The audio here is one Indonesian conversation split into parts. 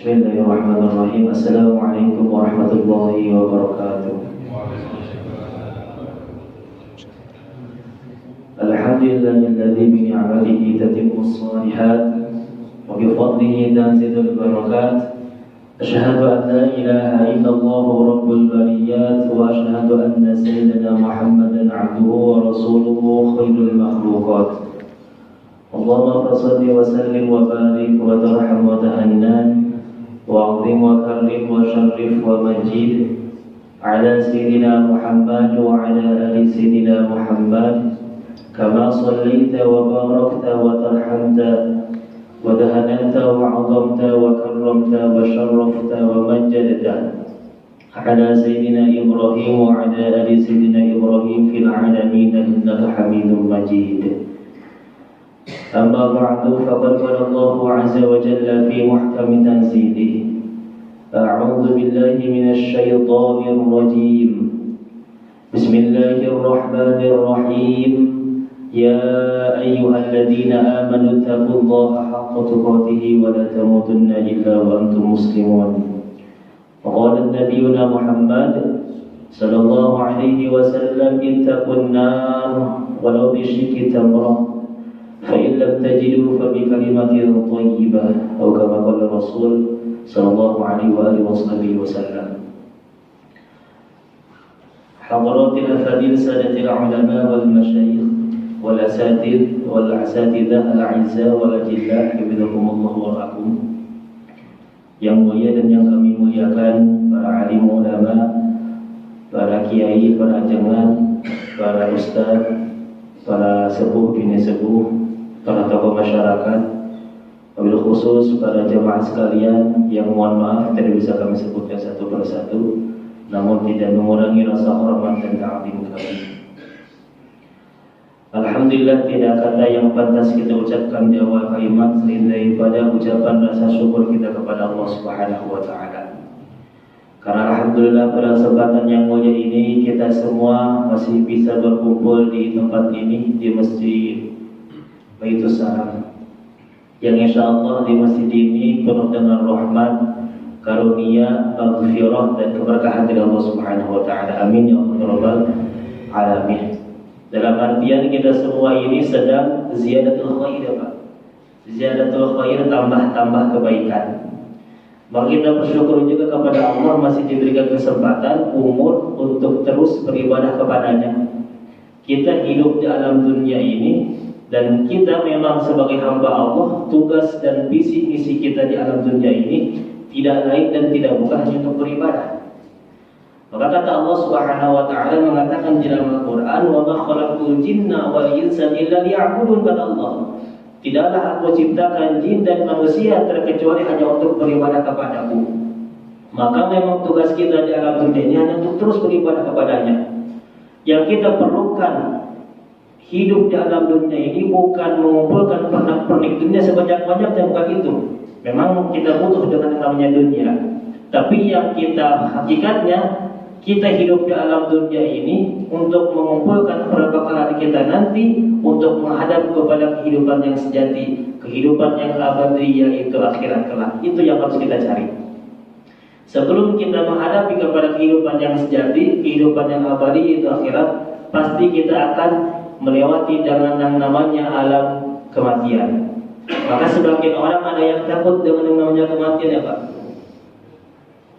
Bismillahirrahmanirrahim. Assalamualaikum warahmatullahi wabarakatuh. Alhamdulillahilladzi bi ni'matihi tatimmus shalihat wa bi fadlihi tanzilul barakat. Asyhadu an la ilaha illallah rabbul bariyat wa asyhadu anna sayyidina Muhammadan 'abduhu wa rasuluhu khairul makhluqat. Allahumma shalli wa sallim wa barik wa tarham wa tahannan وأعظم وكرم وشرف ومجيد على سيدنا محمد وعلى آل سيدنا محمد كما صليت وباركت وترحمت ودهنت وعظمت وكرمت وشرفت ومجدت على سيدنا إبراهيم وعلى آل سيدنا إبراهيم في العالمين إنك حميد مجيد. أما بعد فقد قال الله عز وجل في محكم تنزيله أعوذ بالله من الشيطان الرجيم بسم الله الرحمن الرحيم يا أيها الذين آمنوا اتقوا الله حق تقاته ولا تموتن إلا وأنتم مسلمون. وقال نبينا محمد صلى الله عليه وسلم اتقوا النار ولو بشق تمرة فإن لم تجدوا فبكلمة طيبة أو كما قال الرسول صلى الله عليه وآله وسلم. حضرات الأفاضل سادة العلماء والمشايخ والأساتذة الأعزاء والأجلاء حفظكم الله ورعاكم. Yang mulia dan yang kami muliakan para alim ulama, para kiai, para jangan, para ustaz, para sepuh bini sepuh, para tokoh masyarakat, wabil khusus para jemaah sekalian yang mohon maaf tidak bisa kami sebutkan satu persatu, namun tidak mengurangi rasa hormat dan ta'zim kami. Alhamdulillah, tidak kata yang pantas kita ucapkan di awal kalimat selain daripada ucapan rasa syukur kita kepada Allah Subhanahu wa taala. Karena alhamdulillah pada kesempatan yang mulia ini kita semua masih bisa berkumpul di tempat ini, di Masjid Baitus Salam, yang insyaallah di masjid ini penuh dengan rahmat, karunia, maghfirah dan keberkahan dari Allah Subhanahu wa taala. Amin ya rabbal alamin. Dalam artian kita semua ini sedang ziyadatul khair, Pak. Ziyadatul khair, tambah kebaikan. Maka kita bersyukur juga kepada Allah masih diberikan kesempatan umur untuk terus beribadah kepadanya. Kita hidup di alam dunia ini dan kita memang sebagai hamba Allah, tugas dan visi misi kita di alam dunia ini tidak lain dan tidak bukan hanya untuk beribadah. Maka kata Allah Subhanahu wa taala mengatakan di dalam Al-Qur'an, "Wa ma khalaqtul jinna wal insa illa liya'budun," kata Allah. Tidaklah aku ciptakan jin dan manusia terkecuali hanya untuk beribadah kepadaku. Maka memang tugas kita di alam dunia ini hanya untuk terus beribadah kepadanya. Yang kita perlukan hidup di alam dunia ini bukan mengumpulkan pernak-pernik dunia sebanyak-banyaknya, bukan itu. Memang kita butuh dengan yang namanya dunia. Tapi yang kita hakikatnya, kita hidup di alam dunia ini untuk mengumpulkan perbekalan kita nanti untuk menghadap kepada kehidupan yang sejati, kehidupan yang abadi, yaitu akhirat kelak. Itu yang harus kita cari. Sebelum kita menghadapi kepada kehidupan yang sejati, kehidupan yang abadi, yaitu akhirat, pasti kita akan melewati dengan yang namanya alam kematian. Maka sebagian orang ada yang takut dengan yang namanya kematian, ya Pak.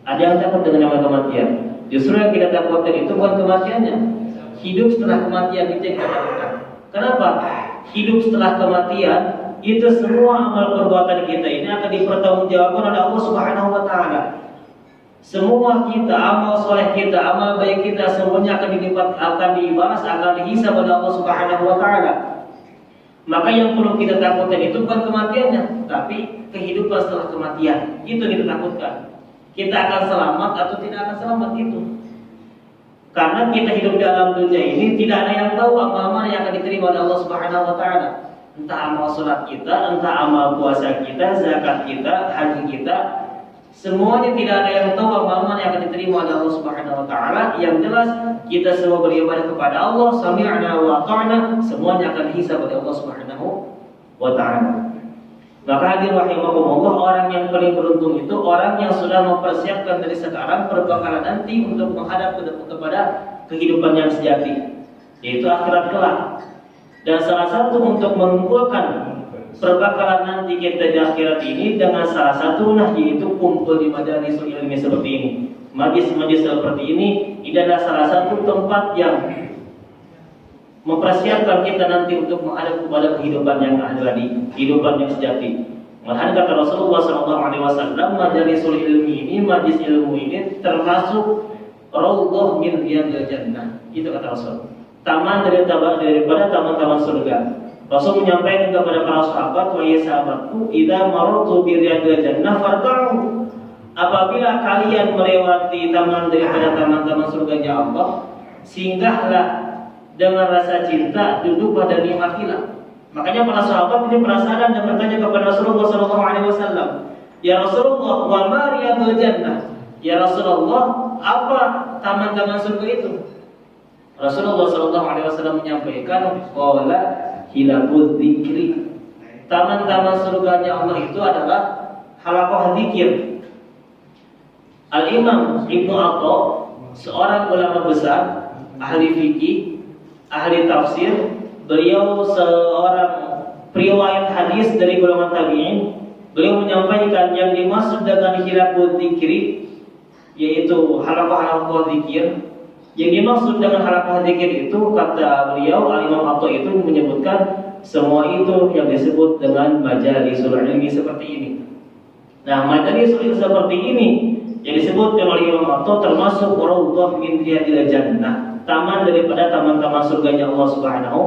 Ada yang takut dengan namanya kematian. Justru yang kita takutkan itu bukan kematiannya, hidup setelah kematian itu yang kita takutkan. Kenapa? Hidup setelah kematian itu semua amal perbuatan kita ini akan dipertanggungjawabkan oleh Allah Subhanahu wa taala. Semua kita, amal soleh kita, amal baik kita, semuanya akan dibalas, akan dihisab oleh Allah Subhanahu wa taala. Maka yang perlu kita takutkan itu bukan kematiannya, tapi kehidupan setelah kematian. Itu yang kita takutkan. Kita akan selamat atau tidak akan selamat itu. Karena kita hidup di alam dunia ini tidak ada yang tahu amal-amal yang akan diterima oleh Allah Subhanahu wa taala. Entah amal salat kita, entah amal puasa kita, zakat kita, haji kita, semuanya tidak ada yang tahu amal-amal yang akan diterima oleh Allah Subhanahu wa taala. Yang jelas kita semua beribadah kepada Allah, sami'na wa ata'na, semuanya akan dihisab oleh Allah Subhanahu wa taala. Maka hadir rahimakumullah, orang yang paling beruntung itu orang yang sudah mempersiapkan dari sekarang perbekalan nanti untuk menghadap kepada kehidupan yang sejati, yaitu akhirat kelak. Dan salah satu untuk mengumpulkan perbekalan nanti kita di akhirat ini dengan salah satu yaitu kumpul di majalisul ilmi seperti ini. Majlis-majlis seperti ini adalah salah satu tempat yang mempersiapkan kita nanti untuk menghadap kepada kehidupan yang abadi, kehidupan yang sejati. Malahan kata Rasulullah SAW, majlisul ilmi ini, majlis ilmu ini termasuk raudhah min riyadil jannah. Itu kata Rasul. Taman daripada taman-taman surga. Rasul menyampaikan kepada para sahabat, wahai sahabatku, idza marartu bi riyadil jannah farta'u. Apabila kalian melewati taman daripada taman-taman surganya Allah, singgahlah dengan rasa cinta, duduk pada nikmatilah. Makanya para sahabat ini penasaran dan bertanya kepada Rasulullah SAW, ya Rasulullah, wa ma riyadul jannah? Ya Rasulullah, apa taman-taman surga itu? Rasulullah SAW menyampaikan, qala hilakul dzikri. Taman-taman surganya Allah itu adalah halaqah zikir. Al-Imam Ibnu Atha, seorang ulama besar, ahli fikih, ahli tafsir, beliau seorang periwayat hadis dari golongan tabi'in. Beliau menyampaikan yang dimaksud dengan hilakul dzikri yaitu halaqah zikir. Yang dimaksud dengan halaqah zikir itu, kata beliau Al-Imam Atha itu menyebutkan semua itu yang disebut dengan majalisul ilmi seperti ini. Nah, majalisul ilmi seperti ini yang disebutkan oleh Imam Atha termasuk raudhah min riyadil jannah, taman daripada taman-taman surganya Allah Subhanahu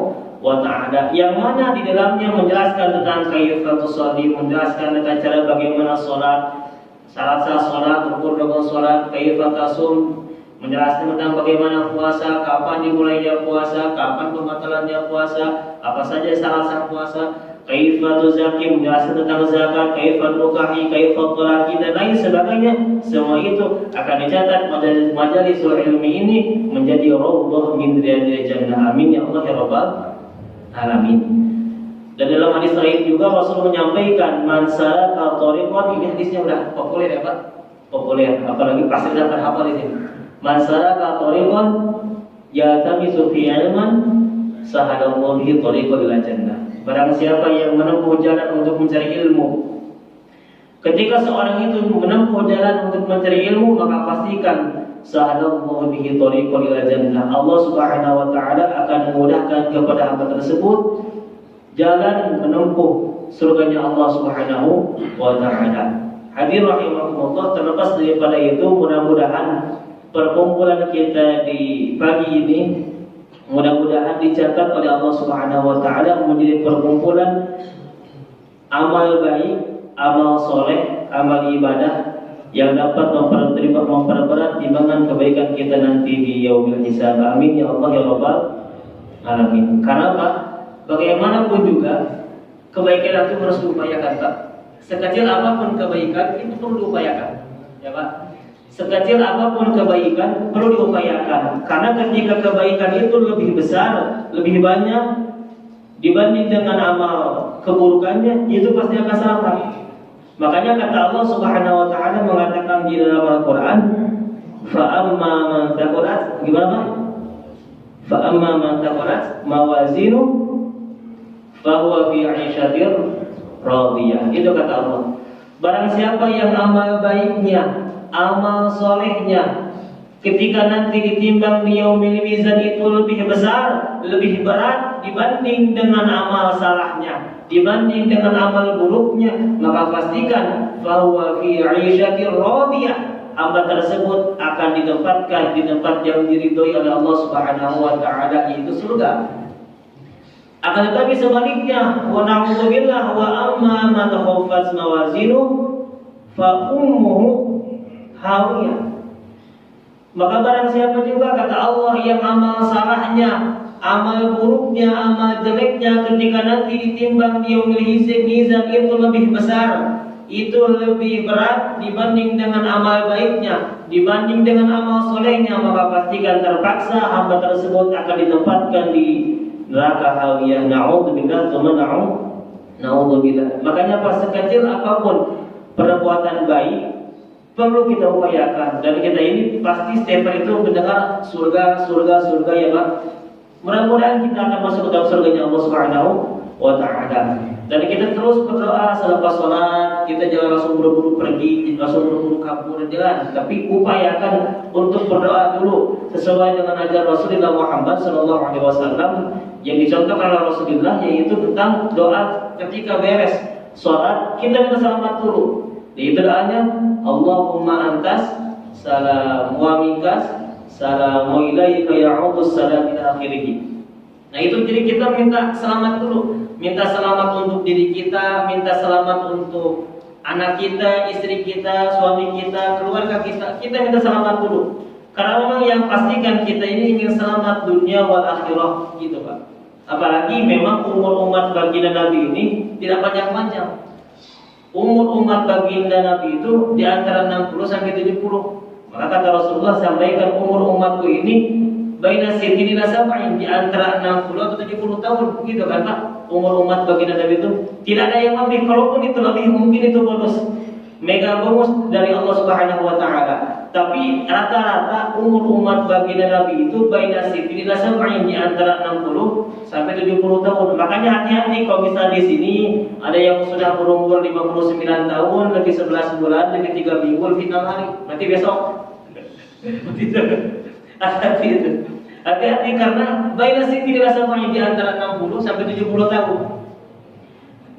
wa ta'ala, yang mana di dalamnya menjelaskan tentang kaifatus shalah, menjelaskan tentang cara bagaimana salat, syarat-syarat salat, rukun-rukun salat, kaifatasum, menjelaskan tentang bagaimana puasa, kapan dimulainya puasa, kapan pembatalannya puasa, apa saja syarat-syarat puasa, kaifatuz zakah, menjelaskan tentang zakat, kaifat rukahi, kaifat talaqi dan lain sebagainya. Semua itu akan dicatat majalisul ilmi ini menjadi raudhah min riyadil jannah. Amin ya Allah ya rabbal alamin. Dan dalam hadis lain juga Rasul menyampaikan, man salaka thariqan, ini hadisnya udah populer ya Pak? Populer, apalagi pasti dapat hafal di sini. Man salaka thariqan yatamisu fi ilman sahalallahu bihi thariqan ila jannah. Barang siapa yang menempuh jalan untuk mencari ilmu, ketika seorang itu menempuh jalan untuk mencari ilmu, maka pastikan sahalallahu bihi thariqan ila jannah. Allah Subhanahu wa taala akan memudahkan kepada hamba tersebut jalan menempuh surganya Allah Subhanahu wa taala. Hadir rahimakumullah, terlepas daripada itu, mudah-mudahan perkumpulan kita di pagi ini mudah-mudahan dicatat oleh Allah Subhanahu wa taala menjadi perkumpulan amal baik, amal soleh, amal ibadah yang dapat memperberat timbangan kebaikan kita nanti di yaumil hisab. Amin ya Allah ya rabbal alamin. Karena apa? Bagaimanapun juga kebaikan itu harus diupayakan, Pak. Sekecil apapun kebaikan itu perlu diupayakan, ya Pak. Sekecil apapun kebaikan perlu diupayakan, karena ketika kebaikan itu lebih besar, lebih banyak dibanding dengan amal keburukannya, itu pasti akan salah. Makanya kata Allah Subhanahu wa taala mengatakan di dalam Al-Qur'an, fa amma man thaqulat, gimana Pak? Fa amma man thaqulat mawazinu fa huwa fi 'ishatir radiyah. Itu kata Allah. Barang siapa yang amal baiknya, amal solehnya, ketika nanti ditimbang di yaumil mizan itu lebih besar, lebih berat dibanding dengan amal salahnya, dibanding dengan amal buruknya, maka pastikan bahwa fi 'ishatir radiyah, hamba tersebut akan ditempatkan di tempat yang diridhoi oleh Allah Subhanahu wa taala, yaitu surga. Akan tetapi sebaliknya, wa na'udzubillah, wa amma man khaffat mawazinu fa ummuhu hawiyah. Maka barang siapa juga kata Allah yang amal salahnya, amal buruknya, amal jeleknya ketika nanti ditimbang di yaumil mizan itu lebih besar, itu lebih berat dibanding dengan amal baiknya, dibanding dengan amal solehnya, maka pastikan terpaksa hamba tersebut akan ditempatkan di neraka hawiyah. Na'udzubillah, Naudzubillah. Makanya pas sekecil apapun perbuatan baik perlu kita upayakan, dan kita ini pasti setiap hari itu mendengar surga ya Pak. Mudah-mudahan kita akan masuk ke dalam surganya Allah Subhanahu wa Ta'ala. Dan kita terus berdoa selepas sholat. Kita jangan langsung buru-buru pergi, langsung buru-buru kabur, jangan. Tapi upayakan untuk berdoa dulu sesuai dengan ajaran Rasulullah Muhammad SAW yang dicontohkan oleh Rasulullah, yaitu tentang doa ketika beres sholat kita minta selamat dulu. Itu doanya, Allahumma antas salam wa minkas salam wa ilaika ya'udus salam ila akhirih. Nah itu jadi kita minta selamat dulu. Minta selamat untuk diri kita, minta selamat untuk anak kita, istri kita, suami kita, keluarga kita. Kita minta selamat dulu. Karena memang yang pastikan kita ini ingin selamat dunia wal akhirah gitu Pak. Apalagi memang umur umat baginda Nabi ini tidak panjang-panjang. Umur umat baginda Nabi itu di antara 60 sampai 70. Maka kata Rasulullah sampaikan umur umatku ini baina sittin ila sab'in, di antara 60 atau 70 tahun begitu kan Pak. Umur umat baginda Nabi itu tidak ada yang lebih, kalaupun itu lebih mungkin itu bonus mega bonus dari Allah Subhanahu wa Ta'ala. Tapi rata-rata umur umat baginda Nabi itu baina sittin ila sab'in, di antara 60 sampai 70 tahun. Makanya hati-hati kalau misalnya di sini ada yang sudah berumur 59 tahun, lebih 11 bulan, lebih 3 minggu, lebih 6 hari. Nanti besok hati-hati itu. Hati-hati karena baina sittin ila sab'in, di antara 60 sampai 70 tahun.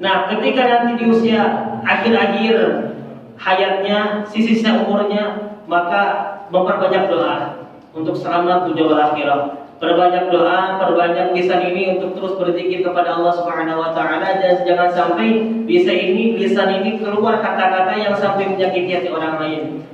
Nah, ketika nanti di usia akhir-akhir hayatnya, sisa umurnya, maka memperbanyak doa untuk selamat dunia wal akhirah. Perbanyak doa, perbanyak lisan ini untuk terus berzikir kepada Allah Subhanahu wa Ta'ala, dan jangan sampai lisan ini keluar kata-kata yang sampai menyakiti hati orang lain.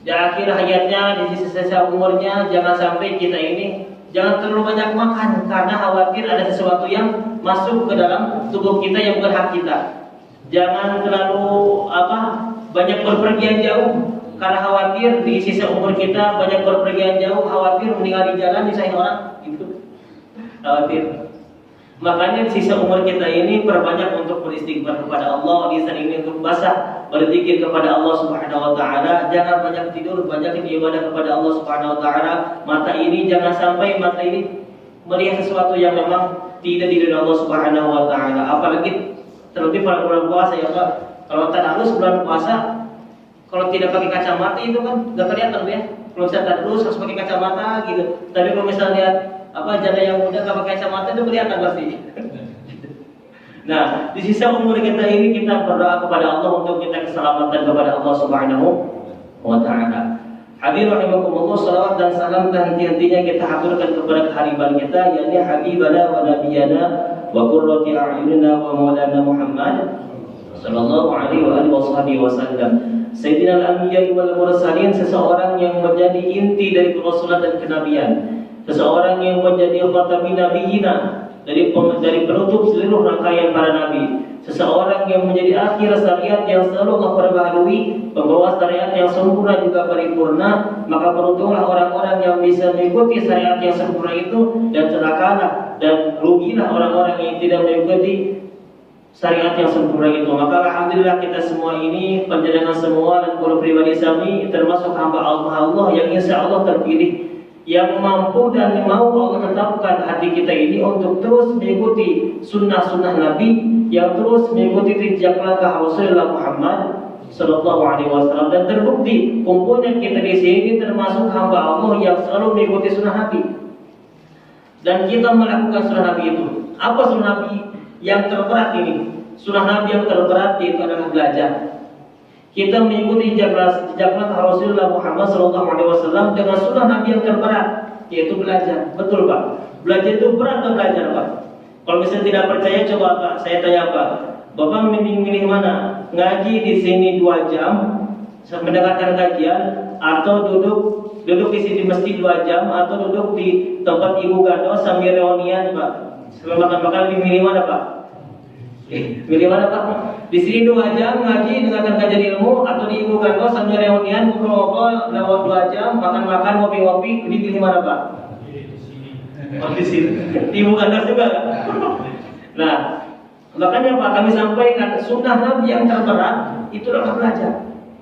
Di akhir hayatnya, di sisa umurnya, jangan sampai kita ini jangan terlalu banyak makan, karena khawatir ada sesuatu yang masuk ke dalam tubuh kita yang bukan hak kita. Jangan terlalu banyak berpergian jauh, karena khawatir di sisa umur kita banyak berpergian jauh, khawatir meninggal di jalan disahin orang gitu. Khawatir. Makanya di sisa umur kita ini perbanyak untuk beristighfar kepada Allah, lisan ini untuk basah berzikir kepada Allah Subhanahu wa Ta'ala. Jangan banyak tidur, banyak ibadah kepada Allah Subhanahu wa Ta'ala. Mata ini jangan sampai mata ini melihat sesuatu yang memang tidak diridhoi Allah Subhanahu wa Ta'ala. Apalagi terlebih pada bulan puasa ya Pak. Kalau tadarus bulan puasa, kalau tidak pakai kacamata itu kan nggak kelihatan ya. Kalau bisa tadarus harus pakai kacamata gitu. Tapi kalau misalnya lihat janda yang muda nggak pakai kacamata itu kelihatan pasti. Nah, di sisa umur kita ini kita berdoa kepada Allah untuk kita keselamatan kepada Allah Subhanahu wa Ta'ala. Hadirin rahimakumullah, salawat dan salam dan henti-hentinya kita haturkan kepada kehariban kita, yakni habibana wa nabiyana wa qurrati a'yunina wa maulana Muhammad sallallahu alaihi wa alihi wasallam. Sayyidina al-anbiya wal mursalin, seseorang yang menjadi inti dari kerasulan dan kenabian, seseorang yang menjadi khatamin nabiyina, dari penutup seluruh rangkaian para nabi, seseorang yang menjadi akhir syariat yang selalu Allah perbaharui, pembawa syariat yang sempurna juga paripurna. Maka beruntunglah orang-orang yang bisa mengikuti syariat yang sempurna itu, dan celakalah dan rugilah orang-orang yang tidak mengikuti syariat yang sempurna itu. Maka alhamdulillah kita semua ini, panjenengan semua dan para pribadi kami termasuk hamba Allah yang insya Allah terpilih, yang mampu dan mau Allah tetapkan hati kita ini untuk terus mengikuti sunnah-sunnah Nabi, yang terus mengikuti jejak langkah Rasulullah Muhammad Sallallahu Alaihi Wasallam. Dan terbukti kumpulnya kita di sini termasuk hamba Allah yang selalu mengikuti sunnah Nabi, dan kita melakukan sunnah Nabi itu. Apa sunnah Nabi yang terberat ini? Sunnah Nabi yang terberat itu adalah belajar. Kita mengikuti jejak langkah Rasulullah Muhammad SAW dengan sunnah Nabi yang terberat, yaitu belajar. Betul Pak? Belajar itu berat atau belajar Pak? Kalau misalnya tidak percaya, coba Pak, saya tanya Pak, Bapak milih mana? Ngaji di sini 2 jam mendengarkan kajian, atau duduk di sini masjid 2 jam, atau duduk di tempat ibu gado sambil reunian Pak? Sambil makan-makan, milih mana Pak? Milih mana Pak? Di sini 2 jam ngaji dengarkan kajian ilmu, atau di ibu gado sambil reunian ngobrol-ngobrol lewat 2 jam makan-makan ngopi-ngopi, pilih mana Pak? Oh, di sini. Di ibu gado juga. Nah, Makanya Pak, kami sampaikan sunnah Nabi yang terberat itu adalah belajar.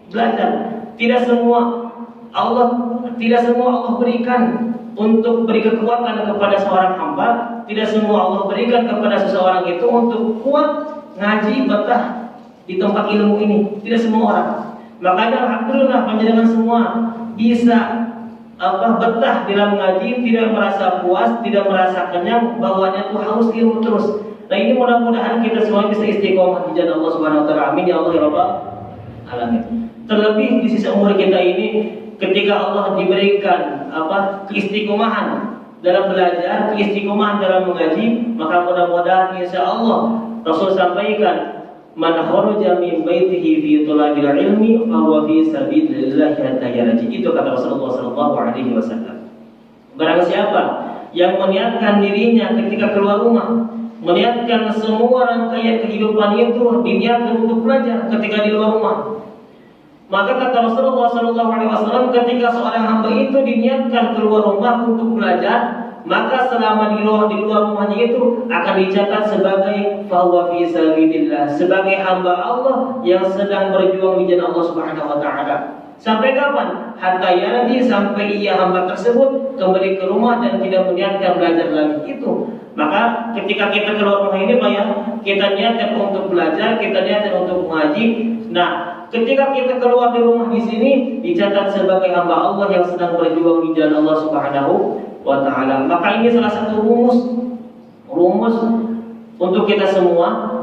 Belajar. Tidak semua Allah berikan untuk beri kekuatan kepada seorang hamba. Tidak semua Allah berikan kepada seseorang itu untuk kuat ngaji betah di tempat ilmu ini. Tidak semua orang. Makanya alhamdulillah panjenengan semua bisa betah dalam ngaji, tidak merasa puas, tidak merasa kenyang, bawahnya tuh harus ilmu terus. Nah ini mudah-mudahan kita semua bisa istiqomah di jalan Allah Subhanahu wa taala. Amin ya Allah ya Rabbal alamin. Terlebih di sisa umur kita ini, ketika Allah diberikan keistiqomahan dalam belajar, keistiqomahan dalam mengaji, maka mudah-mudahan insya Allah Rasul sampaikan, man kharaja min baitihi fi thalabil ilmi fa huwa fi sabilillah hatta yarji. Itu kata Rasulullah sallallahu alaihi wasallam. Barang siapa yang meniatkan dirinya ketika keluar rumah, meniatkan semua rangkaian kehidupan itu diniatkan untuk belajar ketika di luar rumah, maka kata Rasulullah SAW, ketika seorang hamba itu diniatkan keluar rumah untuk belajar, maka selama di luar rumahnya itu akan dicatat sebagai fahuwa fi sabilillah, sebagai hamba Allah yang sedang berjuang di jalan Allah Subhanahu wa taala. Sampai kapan? Hatta yarji, sampai ia hamba tersebut kembali ke rumah dan tidak meniatkan belajar lagi. Itu. Maka ketika kita keluar rumah ini Pak ya, kita niatkan untuk belajar, kita niatkan untuk mengaji. Nah, ketika kita keluar di rumah di sini dicatat sebagai hamba Allah yang sedang berjuang di jalan Allah Subhanahu wa taala. Maka ini salah satu rumus untuk kita semua.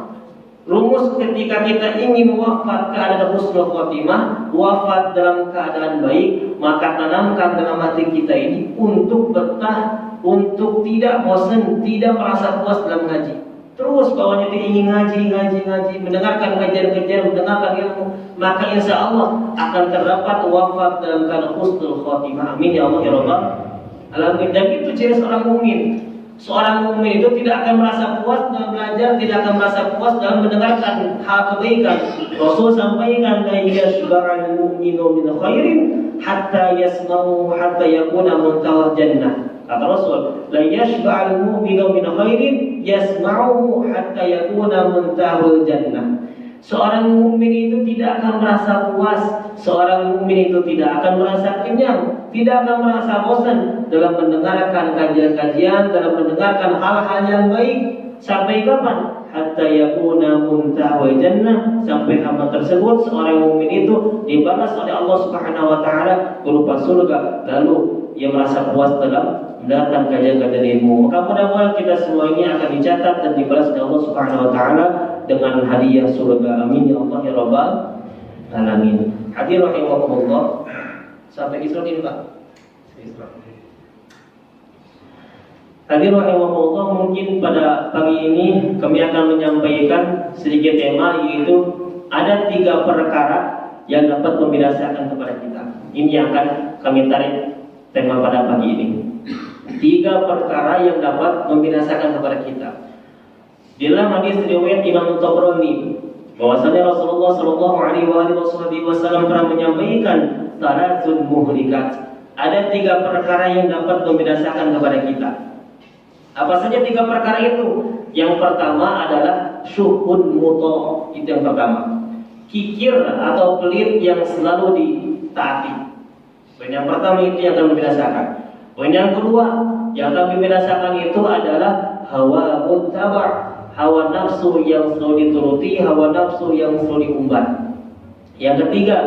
Rumus ketika kita ingin wafat keadaan husnul khotimah, wafat dalam keadaan baik, maka tanamkan dalam hati kita ini untuk betah, untuk tidak bosan, tidak merasa puas dalam ngaji. Terus bawahnya itu ingin ngaji, mendengarkan kajian-kajian, mendengarkan ilmu, maka insya Allah akan terdapat wafat dalam keadaan husnul khotimah. Amin ya Allah ya Rabbal alamin. Dan itu ciri seorang mukmin. Seorang mukmin itu tidak akan merasa puas dalam belajar, tidak akan merasa puas dalam mendengarkan hal kebaikan. Rasul sampaikan, la yashba'al mu'minu min khairin hatta yasma'u hatta yakuna muntahal jannah. Kata Rasul, la yashba'al mu'minu min khairin yasma'u hatta yakuna muntahal jannah. Seorang mukmin itu tidak akan merasa puas, seorang mukmin itu tidak akan merasa kenyang, tidak akan merasa bosan dalam mendengarkan kajian-kajian, dalam mendengarkan hal-hal yang baik. Sampai kapan? Hatta yakuna muntahal jannah, sampai hamba tersebut, seorang mukmin itu dibalas oleh Allah Subhanahu wa taala berupa surga, lalu ia merasa puas dalam mendengarkan kajian-kajian ilmu. Maka mudah-mudahan kita semua ini akan dicatat dan dibalas oleh Allah Subhanahu wa taala dengan hadiah surga. Amin ya Allah ya Rabbal alamin. Hadir rahimahumullah. Sampai Isra ini Pak. Hadir rahimahumullah, mungkin pada pagi ini kami akan menyampaikan sedikit tema, yaitu ada 3 perkara yang dapat membinasakan kepada kita. Ini yang akan kami tarik tema pada pagi ini. 3 perkara yang dapat membinasakan kepada kita. Di dalam hadis riwayat Imam Tabrani bahwasanya Rasulullah sallallahu alaihi wasallam pernah menyampaikan salasun muhlikat. Ada 3 perkara yang dapat membinasakan kepada kita. Apa saja 3 perkara itu? Yang pertama adalah syuhun muto. Itu yang pertama. Kikir atau pelit yang selalu ditaati. Poin yang pertama itu yang akan membinasakan. Poin yang kedua yang akan membinasakan itu adalah hawa muttaba'. Hawa nafsu yang selalu dituruti, hawa nafsu yang selalu diumbar. Yang ketiga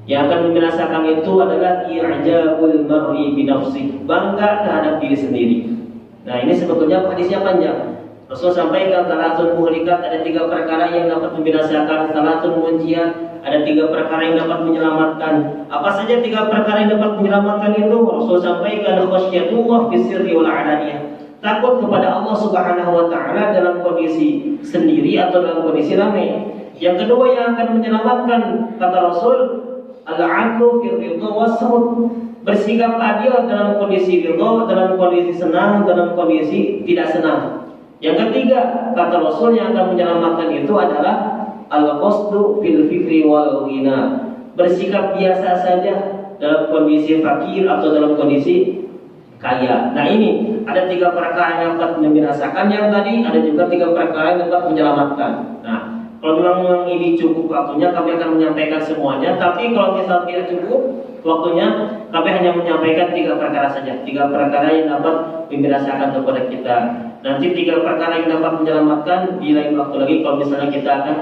yang akan membinasakan itu adalah i'jabul mar'i bi nafsi, bangga terhadap diri sendiri. Nah, ini sebetulnya hadisnya panjang. Rasul sampaikan salatun muhlikat, ada 3 perkara yang dapat membinasakan, salatun munjiat, ada 3 perkara yang dapat menyelamatkan. Apa saja 3 perkara yang dapat menyelamatkan itu? Rasul sampaikan khasyatullah fi sirri wal alaniyah. Takut kepada Allah Subhanahu wa taala dalam kondisi sendiri atau dalam kondisi ramai. Yang kedua yang akan menyelamatkan, kata Rasul, al-'adlu fil ridha was-sahut. Bersikap adil dalam kondisi ridha, dalam kondisi senang, dalam kondisi tidak senang. Yang ketiga, kata Rasul, yang akan menyelamatkan itu adalah al-qasdu fil fikri wal ghina. Bersikap biasa saja dalam kondisi fakir atau dalam kondisi kaya. Nah ini ada 3 perkara yang dapat membinasakan yang tadi, ada juga 3 perkara yang dapat menyelamatkan. Nah, kalau memang ini cukup waktunya, kami akan menyampaikan semuanya. Tapi kalau misal tidak cukup waktunya, kami hanya menyampaikan 3 perkara saja. 3 perkara yang dapat membinasakan kepada kita. Nanti 3 perkara yang dapat menyelamatkan di lain waktu lagi. Kalau misalnya kita akan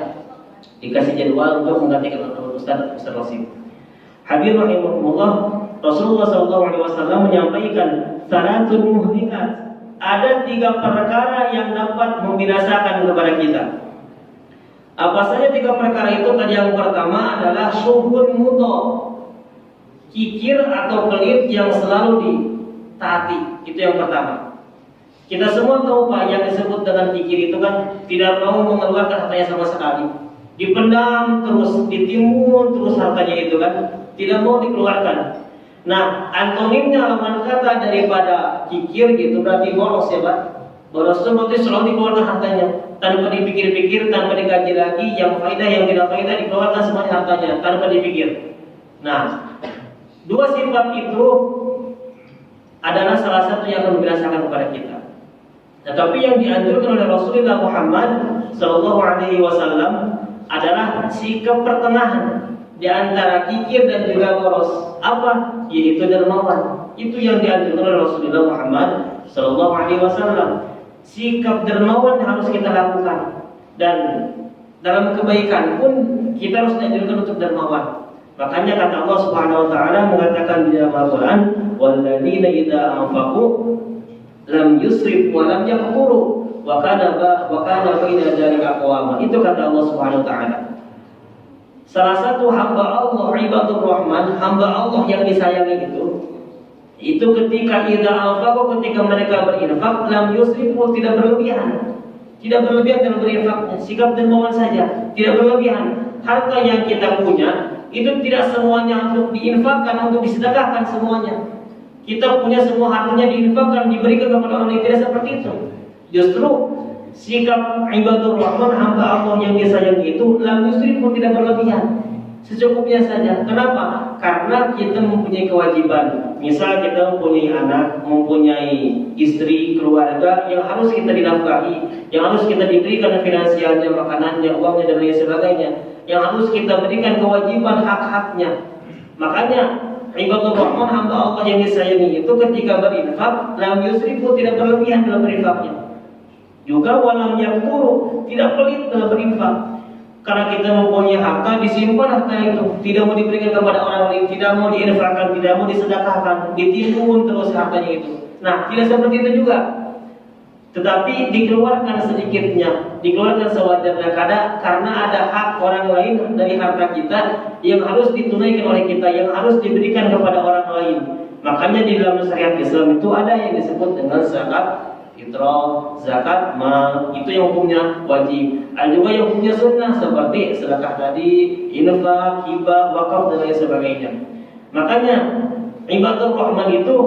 dikasih jadwal untuk menggantikan Ustaz Rasim. Hadir rahimahumullah, Rasulullah SAW menyampaikan salatul muhlikat. Ada 3 perkara yang dapat membinasakan kepada kita. Apa saja 3 perkara itu? Tadi yang pertama adalah syuhun muto, kikir atau pelit yang selalu ditaati. Itu yang pertama. Kita semua tahu Pak, yang disebut dengan kikir itu kan tidak mau mengeluarkan hartanya sama sekali. Dipendam terus, ditimbun terus hartanya itu kan, tidak mau dikeluarkan. Nah, antonimnya lawan kata daripada kikir gitu berarti boros ya Pak. Boros itu berarti selalu dikeluarkan hartanya tanpa dipikir-pikir, tanpa dikaji lagi, yang faedah yang tidak faedah dikeluarkan semuanya hartanya tanpa dipikir. Nah, 2 sifat itu adalah salah satu yang akan membinasakan kepada kita. Tetapi yang dianjurkan oleh Rasulullah Muhammad SAW adalah sikap pertengahan di antara kikir dan juga boros. Apa? Yaitu dermawan. Itu yang dianjurkan oleh Rasulullah Muhammad SAW. Sikap dermawan harus kita lakukan, dan dalam kebaikan pun kita harus dianjurkan untuk dermawan. Makanya kata Allah Subhanahu wa taala mengatakan di dalam Al-Qur'an, "Walladzina idza anfaqu lam yusrif wa lam yaqturu wa kana baina dzalika qawama." Itu kata Allah Subhanahu wa taala. Salah satu hamba Allah, ibadur Rahman, hamba Allah yang disayangi itu ketika idza anfaqu, ketika mereka berinfak, lam yusrifu, tidak berlebihan. Tidak berlebihan dalam berinfaknya, sikap dermawan saja, tidak berlebihan. Harta yang kita punya itu tidak semuanya untuk diinfakkan, untuk disedekahkan semuanya. Kita punya semua hartanya diinfakkan, diberikan kepada orang yang tidak seperti itu. Justru sikap ibadur Rahman, hamba Allah yang disayangi itu lam yusrifu, tidak berlebihan, secukupnya saja. Kenapa? Karena kita mempunyai kewajiban. Misal kita mempunyai anak, mempunyai istri, keluarga yang harus kita dinafkahi, yang harus kita diberikan finansialnya, makanannya, uangnya dan lain sebagainya, yang harus kita berikan kewajiban hak-haknya. Makanya ibadur Rahman, hamba Allah yang disayangi itu ketika berinfak lam yusrifu, tidak berlebihan dalam berinfaknya. Juga walam yaqturu, tidak pelit dalam berinfak. Karena kita mempunyai harta, disimpan harta itu, tidak mau diberikan kepada orang lain, tidak mau diinfakkan, tidak mau disedekahkan, ditimbun terus hartanya itu. Nah, tidak seperti itu juga. Tetapi dikeluarkan sedikitnya, dikeluarkan sewajarnya, karena ada hak orang lain dari harta kita yang harus ditunaikan oleh kita, yang harus diberikan kepada orang lain. Makanya di dalam syariat Islam itu ada yang disebut dengan zakat fitrah, zakat mal, itu yang hukumnya wajib. Ada juga yang hukumnya sunnah seperti sedekah tadi, infak, hibah, wakaf dan lain sebagainya. Makanya ibadur Rahman itu,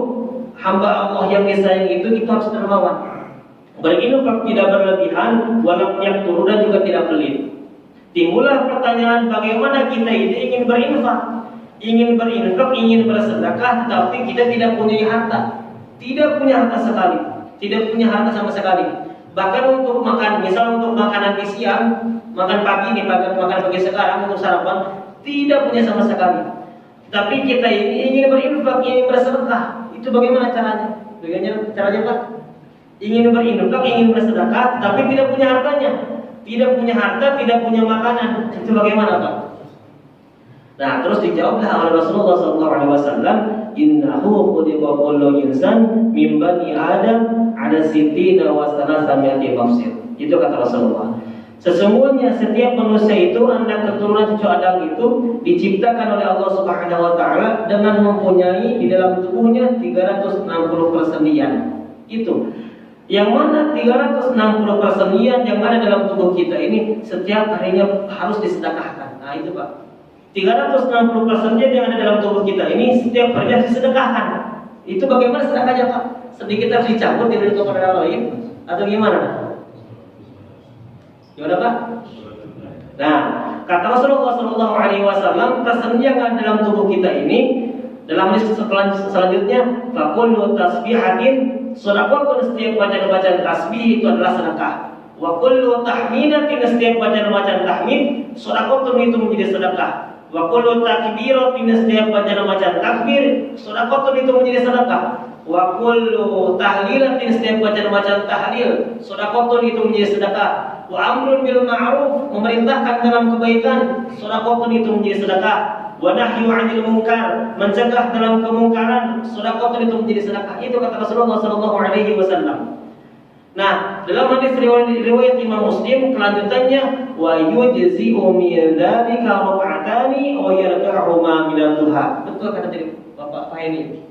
hamba Allah yang disayangi itu kita harus dermawan. Berinfak tidak berlebihan, walam yaqtur, dan juga tidak pelit. Timbullah pertanyaan, bagaimana kita ini ingin berinfak, ingin bersedekah, tapi kita tidak punya harta, tidak punya harta sekali. Tidak punya harta sama sekali. Bahkan untuk makan, misal untuk makanan di siang, makan pagi nih, makan pagi sekarang untuk sarapan, tidak punya sama sekali. Tapi kita ini ingin berinfak, ingin bersedekah. Itu bagaimana caranya? Bagaimana caranya Pak? Ingin berinfak, ingin bersedekah, tapi tidak punya hartanya. Tidak punya harta, tidak punya makanan. Itu bagaimana Pak? Nah, terus dijawablah oleh Rasulullah SAW, innahu khuliqa kullu insan min bani Adam ala sittina wa salasami'ati mafsir. Itu kata Rasulullah. Sesungguhnya setiap manusia itu, anak keturunan cucu Adam itu diciptakan oleh Allah Subhanahu wa taala dengan mempunyai di dalam tubuhnya 360 persendian. Itu. Yang mana 360 persendian yang ada dalam tubuh kita ini setiap harinya harus disedekahkan. Nah, itu Pak. 360 persendian yang ada dalam tubuh kita ini setiap hari harus disedekahkan. Itu bagaimana sedekahnya Pak? Sedikit harus dicampur, tidak kepada orang lain, atau gimana? Gimana Pak? Nah, kata Rasulullah SAW, persendian yang ada dalam tubuh kita ini Dalam hadis selanjutnya, faqullu tasbihatin shadaqatun, setiap bacaan tasbih itu adalah sedekah. Wa kullu tahmidatin, setiap bacaan tahmid shadaqatun itu menjadi sedekah. Wa kullu takbiratin, setiap bacaan takbir shadaqatun itu menjadi sedekah. Wa kullu tahlilatin, setiap bacaan tahlil shadaqatun itu menjadi sedekah. Wa amrun bil ma'ruf, memerintahkan dalam kebaikan shadaqatun itu menjadi sedekah. Wa nahyu 'anil munkar, mencegah dalam kemungkaran shadaqatun itu menjadi sedekah. Itu kata Rasulullah sallallahu alaihi wasallam. Nah, dalam hadis riwayat Imam Muslim kelanjutannya, wa yujzi'u min dzalika rak'atani wa yarka'uhuma min ad-duha. Betul kata tadi Bapak Fahmi.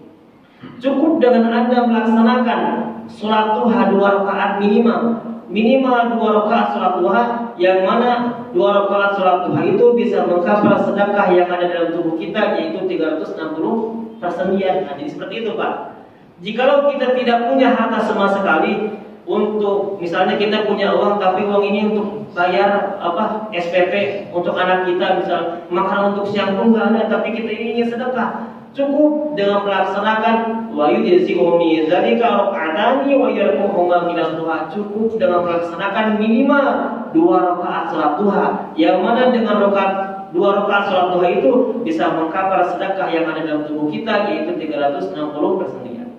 Cukup dengan Anda melaksanakan salat duha 2 rakaat minimal 2 rakaat salat duha, yang mana 2 rakaat salat duha itu bisa mengkafar sedekah yang ada dalam tubuh kita, yaitu 360 persendian. Nah, jadi seperti itu, Pak. Jikalau kita tidak punya harta sama sekali, untuk misalnya kita punya uang tapi uang ini untuk bayar SPP untuk anak kita, misal makanan untuk siang pun nggak ada, tapi kita ini ingin sedekah, cukup dengan melaksanakan wa yujzi'u min dzalika rak'atani wa yarkuhuma min ad-duha, cukup dengan melaksanakan minimal 2 rakaat salat duha, yang mana dengan 2 rakaat salat duha itu bisa mengkafar sedekah yang ada dalam tubuh kita, yaitu 360 persendian.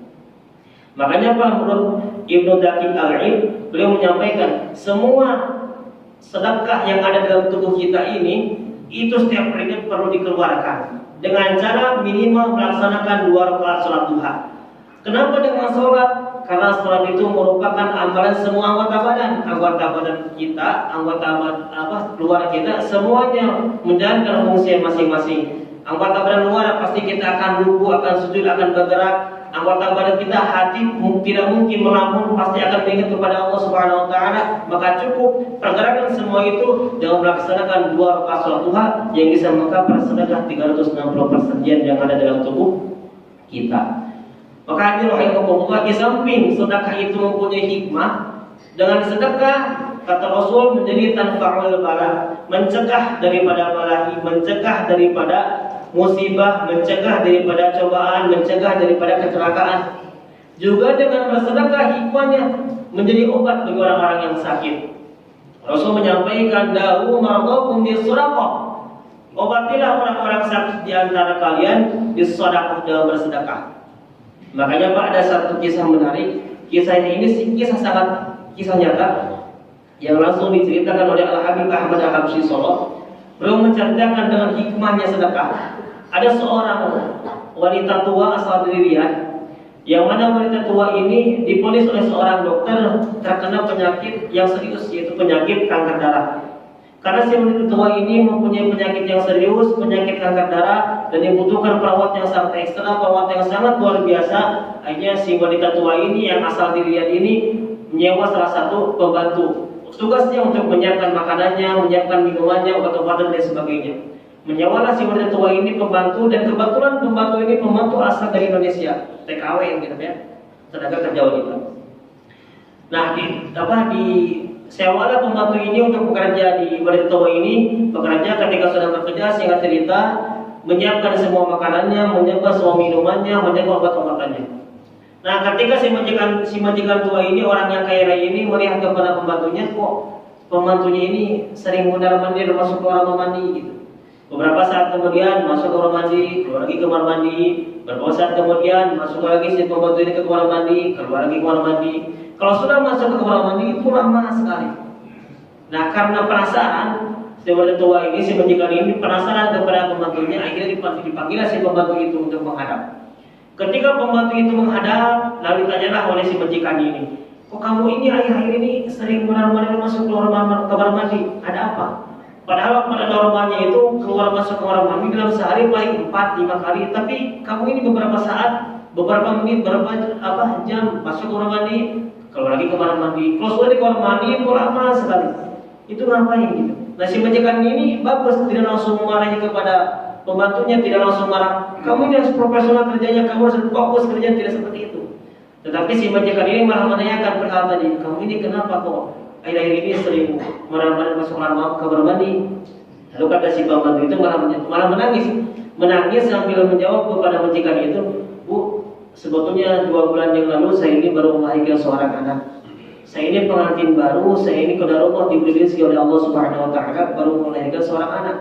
Makanya Pak, menurut Ibnu Daqiq Al-Aid, beliau menyampaikan semua sedekah yang ada dalam tubuh kita ini itu setiap harinya perlu dikeluarkan dengan cara minimal melaksanakan 2 rakaat salat duha. Kenapa dengan sholat? Karena sholat itu merupakan amalan semua anggota badan kita, keluarga kita, semuanya menjalankan fungsi masing-masing. Anggota badan luar pasti kita akan ruku, akan sujud, akan bergerak. Anggota badan kita, hati tidak mungkin melamun, pasti akan mengingat kepada Allah Subhanahu wa taala. Maka cukup pergerakan semua itu dengan melaksanakan 2 rakaat salat duha yang bisa mengkafar sedekah 360 persendian yang ada dalam tubuh kita. Maka hadirin rahimakumullah, di samping sedekah itu mempunyai hikmah, dengan sedekah kata Rasul menjadi tanfa'ul bala, mencegah daripada balahi, mencegah daripada musibah, mencegah daripada cobaan, mencegah daripada kecelakaan. Juga dengan bersedekah hikmahnya menjadi obat bagi orang-orang yang sakit. Rasul menyampaikan, da'u maradakum bis-shadaqah, obatilah orang-orang sakit di antara kalian bis-shadaqah, dengan bersedekah. Makanya Pak, ada satu kisah menarik. Kisah ini kisah nyata yang langsung diceritakan oleh Al-Habib Ahmad Al-Habsyi Solo. Beliau menceritakan dengan hikmahnya sedekah. Ada seorang wanita tua asal dari Riyadh, yang mana wanita tua ini diponis oleh seorang dokter terkena penyakit yang serius, yaitu penyakit kanker darah. Karena si wanita tua ini mempunyai penyakit yang serius, penyakit kanker darah, dan dibutuhkan perawat yang sangat ekstra, perawat yang sangat luar biasa. Akhirnya si wanita tua ini yang asal dari Riyadh ini menyewa salah satu pembantu. Tugasnya untuk menyiapkan makanannya, menyiapkan minumannya, obat-obatan dan sebagainya. Menyewalah si wanita tua ini pembantu, dan kebetulan pembantu ini pembantu asal dari Indonesia, TKW gitu ya, tenaga kerja wanita. Nah, sewalah pembantu ini untuk bekerja di wanita tua ini, bekerja ketika sudah bekerja, singkat cerita, menyiapkan semua makanannya, menyiapkan semua minumannya, menyiapkan obat-obatannya. Nah, ketika si majikan tua ini, orang yang kaya raya ini, melihat kepada pembantunya, kok pembantunya ini sering mondar-mandir masuk ke kamar mandi gitu. Beberapa saat kemudian masuk ke kamar mandi, keluar lagi ke kamar mandi. Beberapa saat kemudian masuk lagi si pembantu ini ke kamar mandi, keluar lagi ke kamar mandi. Kalau sudah masuk ke kamar mandi itu lama sekali. Nah, karena penasaran, si wanita tua ini, si majikan ini penasaran kepada pembantunya, akhirnya dipanggil si pembantu itu untuk menghadap. Ketika pembantu itu menghadap, lalu ditanyalah oleh si majikan ini, kok kamu ini akhir-akhir ini sering mondar-mandir masuk keluar kamar mandi, ada apa? Padahal pada normalnya itu keluar masuk kamar mandi dalam sehari paling 4-5 kali, tapi kamu ini beberapa saat, beberapa menit, beberapa jam masuk kamar mandi, keluar lagi ke kamar mandi. Kalau sudah di kamar mandi itu lama sekali. Itu ngapain gitu? Nah, si majikan ini bagus, tidak langsung memarahi kepada pembantunya, tidak langsung marah. Kamu ini harus profesional kerjanya, kamu harus fokus kerjanya, tidak seperti itu. Tetapi si majikan ini malah menanyakan perkara tadi, kamu ini kenapa kok akhir-akhir ini sering marah-marah masuk kamar mandi? Lalu kata si pembantu itu malah menangis. menangis sambil menjawab kepada majikan itu, "Bu, sebetulnya 2 bulan yang lalu saya ini baru melahirkan seorang anak. Saya ini pengantin baru, saya ini qadarullah diberi rezeki oleh Allah Subhanahu wa taala baru melahirkan seorang anak.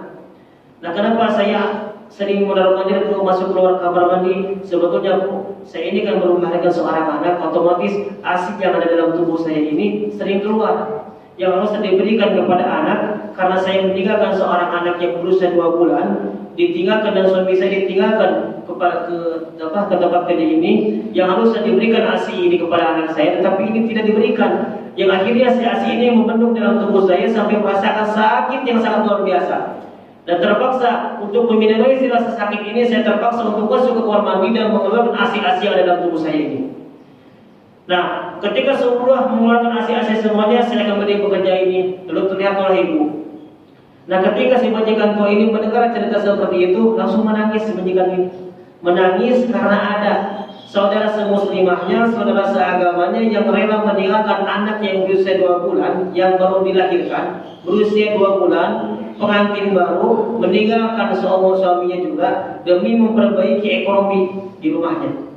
Nah, kenapa saya sering menaruh mandir untuk masuk keluar kamar mandi? Sebetulnya Bu, saya ini kan baru melahirkan seorang anak, otomatis ASI yang ada dalam tubuh saya ini sering keluar. Yang harus diberikan kepada anak karena saya meninggalkan seorang anak yang berusia 2 bulan, ditinggalkan dan suami saya ditinggalkan ke tempat kerja ini, yang harus diberikan ASI ini kepada anak saya, tetapi ini tidak diberikan. Yang akhirnya si ASI ini membendung dalam tubuh saya sampai merasakan sakit yang sangat luar biasa. Dan terpaksa untuk meminimalisir rasa sakit ini, saya terpaksa untuk masuk ke kamar mandi dan mengeluarkan ASI-ASI yang ada dalam tubuh saya ini. Nah, ketika semua mengeluarkan ASI-ASI semuanya, saya kembali bekerja ini, lalu terlihat oleh ibu. Nah, ketika si majikan tua ini mendengar cerita seperti itu, langsung menangis si majikan ini. Menangis karena ada saudara semuslimahnya, saudara seagamanya yang rela meninggalkan anak yang berusia 2 bulan, yang baru dilahirkan, berusia 2 bulan, pengantin baru, meninggalkan suaminya juga demi memperbaiki ekonomi di rumahnya.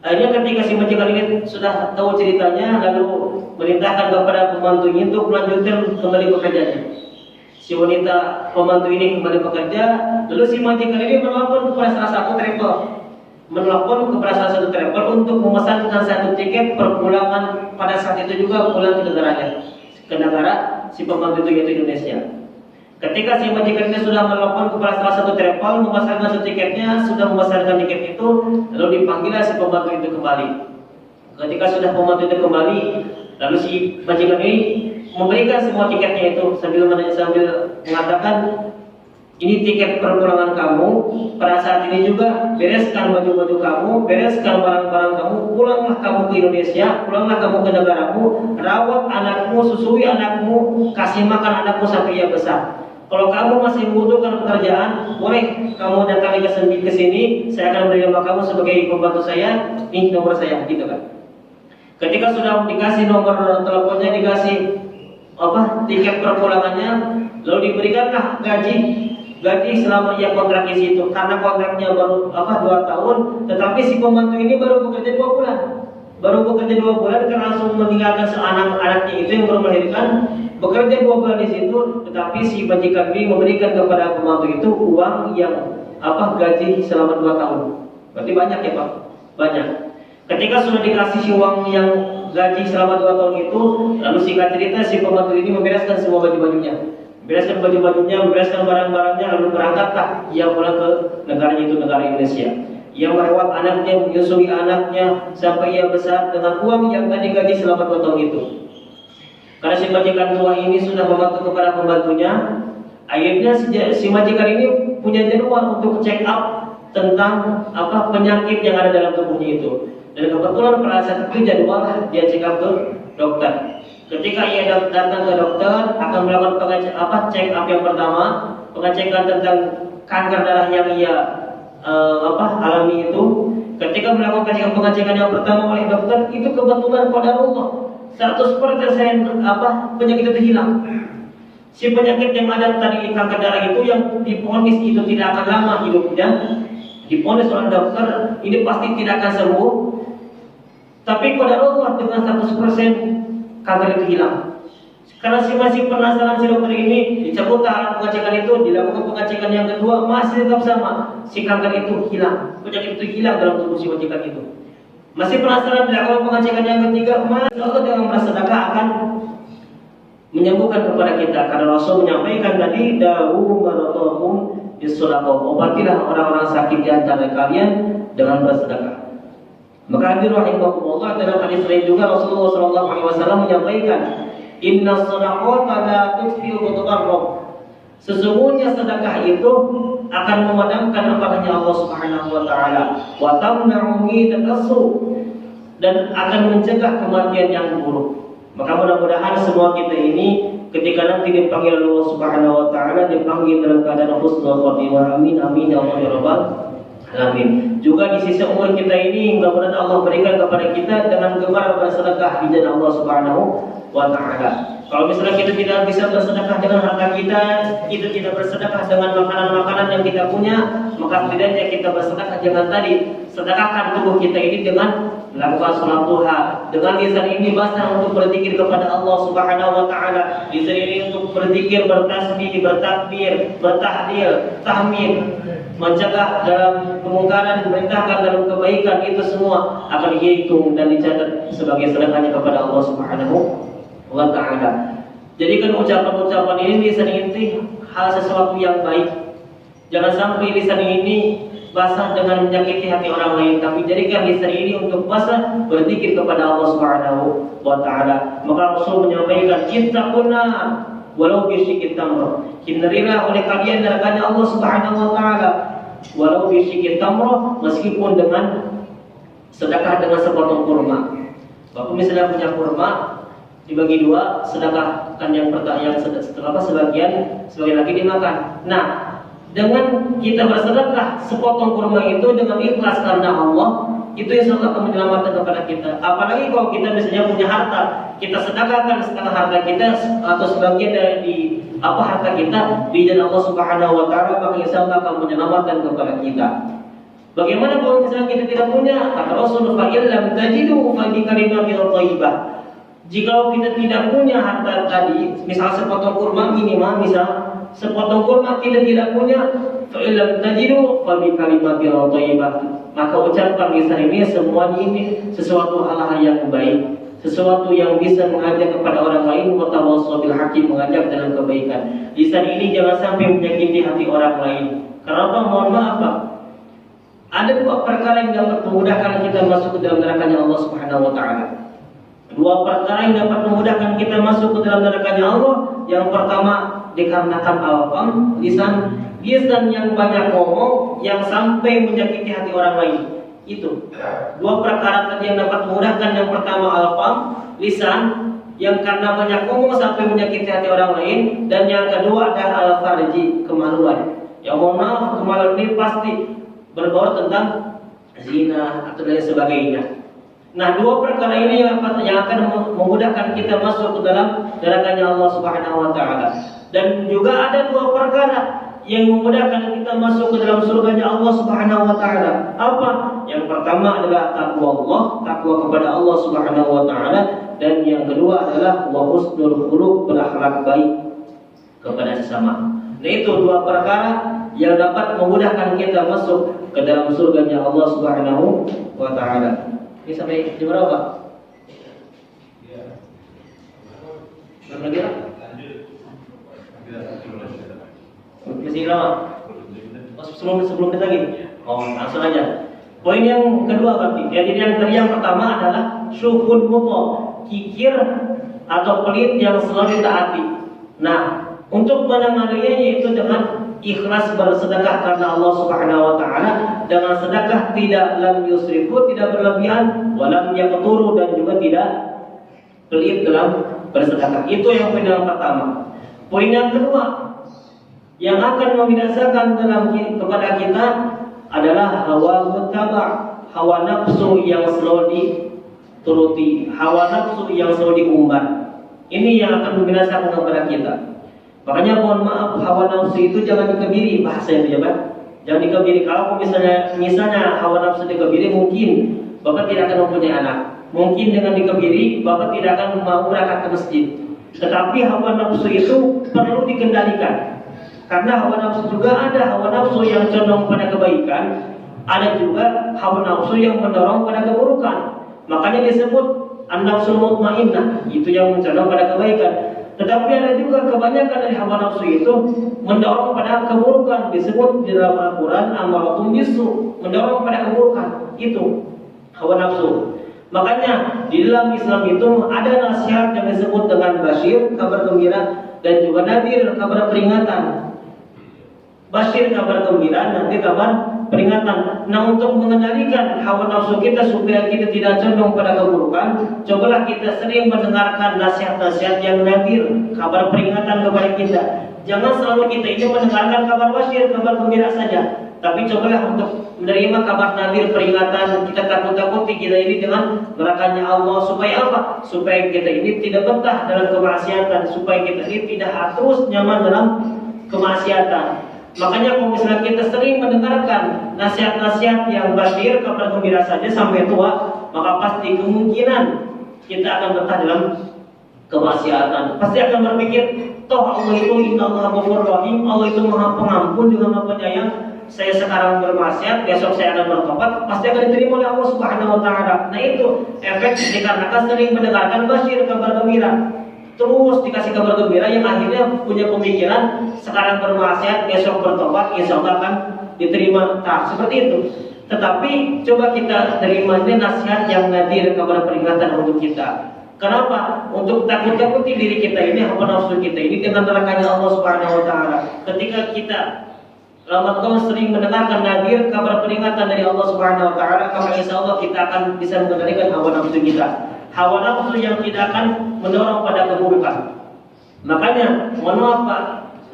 Akhirnya ketika si majikan ini sudah tahu ceritanya, lalu merintahkan kepada pembantunya untuk melanjutkan kembali bekerjanya. Si wanita pembantu ini kembali bekerja, lalu si majikan ini menelpon kepada salah satu travel untuk memesankan satu tiket perpulangan pada saat itu juga pulang ke negara si pembantu itu yaitu Indonesia. Ketika si majikan ini sudah menelpon kepada salah satu travel memesankan satu tiketnya, sudah memesankan tiket itu, lalu dipanggillah si pembantu itu kembali. Ketika sudah pembantu itu kembali, lalu si majikan ini memberikan semua tiketnya itu sambil mengatakan, "Ini tiket perpulangan kamu. Pada saat ini juga bereskan baju-baju kamu, bereskan barang-barang kamu, pulanglah kamu ke Indonesia, pulanglah kamu ke negaramu, rawat anakmu, susui anakmu, kasih makan anakmu sampai ia besar. Kalau kamu masih membutuhkan pekerjaan, boleh kamu datang ke sini. Saya akan beri nama kamu sebagai pembantu saya. Ini nomor saya," gitu kan. Ketika sudah dikasih nomor teleponnya, dikasih tiket perpulangannya, lalu diberikanlah gaji selama ia kontrak di situ. Karena kontraknya baru 2 tahun, tetapi si pembantu ini baru bekerja 2 bulan. Karena langsung meninggalkan anak-anaknya itu yang baru melahirkan, bekerja 2 bulan di situ, tetapi si majikan ini memberikan kepada pembantu itu uang yang gaji selama 2 tahun. Berarti banyak ya Pak? Banyak. Ketika sudah dikasih uang yang gaji selama 2 tahun itu, lalu singkat cerita si pembantu ini membereskan semua baju-bajunya, membereskan barang-barangnya, lalu berangkatlah ia pulang ke negaranya itu, negara Indonesia. Ia merawat anaknya, menyusui anaknya sampai ia besar dengan uang yang tadi gaji selama 2 tahun itu. Karena si majikan tua ini sudah membantu kepada pembantunya, akhirnya si majikan ini punya jadwal untuk check up tentang penyakit yang ada dalam tubuhnya itu. Dan kebetulan pada saat itu jadwal dia check up ke dokter. Ketika ia datang ke dokter, akan melakukan check up yang pertama, pengecekan tentang kanker darah yang ia alami itu. Ketika melakukan pengecekan yang pertama oleh dokter, itu kebetulan qadarullah 100% penyakit itu hilang. Si penyakit yang ada tadi kanker darah itu yang diponis itu tidak akan lama hidupnya, diponis oleh dokter ini pasti tidak akan sembuh. Tapi qadarullah dengan 100% kanker itu hilang. Karena si masih penasaran si dokter ini, dicabut alat pengecekan itu, dilakukan pengecekan yang kedua, masih tetap sama, si kanker itu hilang, penyakit itu hilang dalam tubuh si majikan itu. Masih penasaran, dilakukan pengecekan yang ketiga, maka Allah dengan bersedekah akan menyembuhkan kepada kita. Karena Rasul menyampaikan tadi, dawu maradakum bis-shadaqah, obatilah orang-orang sakit di antara kalian dengan bersedekah. Maka hadir rahimakumullah, dalam hadis lain juga Rasulullah SAW menyampaikan, inna shadaqata la tudfi'u mutaqarrab. Sesungguhnya sedekah itu akan memadamkan amarahnya Allah Subhanahu wa taala, wa tamna'u mitatsu, dan akan mencegah kematian yang buruk. Maka mudah-mudahan semua kita ini ketika nanti dipanggil Allah Subhanahu wa taala, dipanggil dalam keadaan husnul khotimah. Amin amin ya rabbal alamin. Juga di sisa umur kita ini mudah-mudahan Allah berikan kepada kita dengan gemar bersedekah di jalan Allah Subhanahu wa taala. Kalau misalnya kita tidak bisa bersedekah dengan harta kita, kita tidak bersedekah dengan makanan-makanan yang kita punya, maka setidaknya kita bersedekah dengan tadi, sedekahkan tubuh kita ini dengan melakukan sholat duha, dengan lisan ini basah untuk berzikir kepada Allah Subhanahu wa taala, lisan ini untuk berzikir, bertasbih, bertakbir, bertahlil, tahmid, mencegah dalam kemungkaran, memerintahkan dalam kebaikan, itu semua akan dihitung dan dicatat sebagai sedekahnya kepada Allah Subhanahu wa ta'ala. Jadikan ucapan-ucapan ini lisan ini hal sesuatu yang baik. Jangan sampai lisan ini basah dengan menyakiti hati orang lain, tapi jadikan lisan ini untuk basah berzikir kepada Allah Subhanahu wa ta'ala. Maka Rasul menyampaikan, ittaqunna walau bisyikit tamr. Hindarilah oleh kalian nerakanya Allah Subhanahu wa ta'ala walau bisyikit tamr, meskipun dengan sedekah dengan sepotong kurma. Bapak misalnya punya kurma, dibagi dua, sedekahkan yang setelah sebagian lagi dimakan. Nah, dengan kita bersedekah sepotong kurma itu dengan ikhlas karena Allah, itu insya Allah akan menyelamatkan kepada kita. Apalagi kalau kita misalnya punya harta, kita sedekahkan setengah harta kita atau sebagian dari harta kita di jalan Allah Subhanahu wa taala, maka insya Allah akan menyelamatkan kepada kita. Bagaimana kalau misalnya kita tidak punya? Kata Rasul, fa illam tajidu fa bi kalimatin thayyibah. Jika kita tidak punya harta tadi, misal sepotong kurma minimal, misal sepotong kurma kita tidak punya, fa illam tajidu fa bi kalimatin thayyibah. Maka ucapkan lisan ini semuanya ini sesuatu hal-hal yang baik, sesuatu yang bisa mengajak kepada orang lain, watawassaw bil haqqi, mengajak dalam kebaikan. Lisan ini jangan sampai menyakiti hati orang lain. Kenapa? Mohon maaf, Pak. Ada dua perkara yang dapat memudahkan kita masuk ke dalam nerakanya Allah Subhanahu wa taala. Dua perkara yang dapat memudahkan kita masuk ke dalam nerakanya Allah. Yang pertama, dikarenakan al-fam, lisan yang banyak ngomong yang sampai menyakiti hati orang lain. Itu dua perkara tadi yang dapat memudahkan. Yang pertama al-fam, lisan yang karena banyak ngomong sampai menyakiti hati orang lain, dan yang kedua adalah al-farji, kemaluan. Ya mohon maaf, kemaluan ini pasti berbau tentang zina atau lain sebagainya. Nah, dua perkara ini yang akan memudahkan kita masuk ke dalam nerakanya Allah Subhanahu wa taala. Dan juga ada dua perkara yang memudahkan kita masuk ke dalam surganya Allah Subhanahu wa taala. Apa? Yang pertama adalah takwa Allah, takwa kepada Allah Subhanahu wa taala, dan yang kedua adalah wa husnul khuluq, berakhlak baik kepada sesama. Nah, itu dua perkara yang dapat memudahkan kita masuk ke dalam surganya Allah Subhanahu wa taala. Ini sampai jam berapa? Lagi? Masih lama? Sebelum kita lagi? Oh, langsung aja. Poin yang kedua berarti. Jadi yang pertama adalah syukur muto, kikir atau pelit yang selalu ditaati. Nah, untuk menangani yaitu dengan ikhlas bersedekah karena Allah Subhanahu wa taala, dengan sedekah tidak lam yusrifu, tidak berlebihan, walam yaqturu, dan juga tidak pelit dalam bersedekah. Itu yang poin yang pertama. Poin yang kedua yang akan membinasakan dalam kepada kita adalah hawa muttaba, hawa nafsu yang selalu dituruti, hawa nafsu yang selalu diumbar. Ini yang akan membinasakan kepada kita. Makanya mohon maaf, hawa nafsu itu jangan dikebiri, bahasa itu ya Pak. Jangan dikebiri. Kalau misalnya hawa nafsu dikebiri, mungkin Bapak tidak akan mempunyai anak. Mungkin dengan dikebiri, Bapak tidak akan mau berangkat ke masjid. Tetapi hawa nafsu itu perlu dikendalikan. Karena hawa nafsu juga ada hawa nafsu yang condong pada kebaikan, ada juga hawa nafsu yang mendorong pada keburukan. Makanya disebut an-nafsul mutmainnah, itu yang condong pada kebaikan. Tetapi ada juga kebanyakan dari hawa nafsu itu mendorong pada keburukan. Disebut di dalam Al-Quran amaratun bisu, mendorong pada keburukan. Itu hawa nafsu. Makanya di dalam Islam itu ada nasihat yang disebut dengan basyir, kabar gembira, dan juga nadir, kabar peringatan. Basyir kabar gembira, nanti kabar peringatan. Nah, untuk mengendalikan hawa nafsu kita supaya kita tidak condong pada keburukan, cobalah kita sering mendengarkan nasihat-nasihat yang nadir, kabar peringatan kepada kita. Jangan selalu kita ini mendengarkan kabar basyir, kabar gembira saja. Tapi cobalah untuk menerima kabar nadir peringatan kita takut-takuti kita ini dengan nerakanya Allah. Supaya apa? Supaya kita ini tidak betah dalam kemaksiatan, supaya kita ini tidak terus nyaman dalam kemaksiatan. Makanya kalau misalnya kita sering mendengarkan nasihat-nasihat yang basyir, kabar gembira saja sampai tua, maka pasti kemungkinan kita akan betah dalam kemaksiatan. Pasti akan berpikir, toh Allah itu innallaha ghafurur rahim, Allah itu Maha Pengampun juga Maha Penyayang. Saya sekarang bermaksiat, besok saya akan bertobat, pasti akan diterima oleh Allah Subhanahu wa taala. Nah, itu efek dikarenakan sering mendengarkan basyir, kabar gembira. Terus dikasih kabar gembira yang akhirnya punya pemikiran sekarang bermaksiat, besok bertobat, insya Allah akan diterima. Nah, seperti itu. Tetapi coba kita terima ini nasihat yang nadir, kabar peringatan untuk kita. Kenapa? Untuk takut-takuti diri kita ini, hawa nafsu kita ini dengan nerakanya Allah Subhanahu wa taala. Ketika kita Ramadan sering mendengarkan nadir kabar peringatan dari Allah Subhanahu wa taala, maka insya Allah kita akan bisa mengendalikan hawa nafsu kita. Hawa nafsu yang tidak akan mendorong pada keburukan. Makanya, mohon maaf Pak,